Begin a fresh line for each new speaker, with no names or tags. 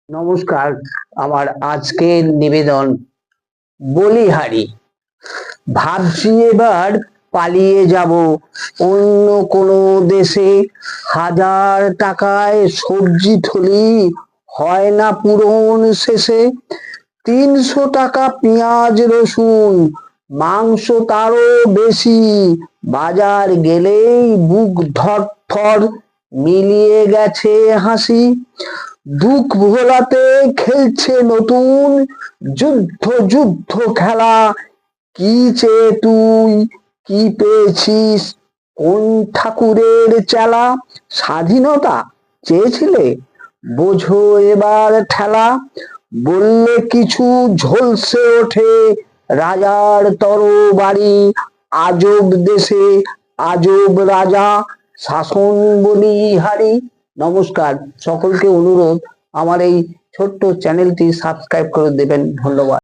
নমস্কার। আমার আজকের নিবেদন বলিহারি। ভাবছি এবার পালিয়ে যাব অন্য কোনো দেশে। হাজার টাকায় সবজি থলি হয় না পূরণ শেষে। 300 টাকা পেঁয়াজ রসুন, মাংস তারও বেশি। বাজার গেলেই বুক ধড়ফড়, মিলিয়ে গেছে হাসি। দুঃখ ভোলাতে খেলছে নতুন যুদ্ধ যুদ্ধ খেলা। কি চেয়ে তুই কি পেয়েছিস, কোন ঠাকুরের চেলা? স্বাধীনতা চেয়েছিলে, বোঝো এবার ঠেলা। বললে কিছু ঝলসে ওঠে রাজার তরবারি। আজব দেশে আজব রাজা, শাসন বলিহারি। নমস্কার, সকলকে অনুরোধ আমার এই ছোট্ট চ্যানেলটি সাবস্ক্রাইব করে দেবেন। ধন্যবাদ।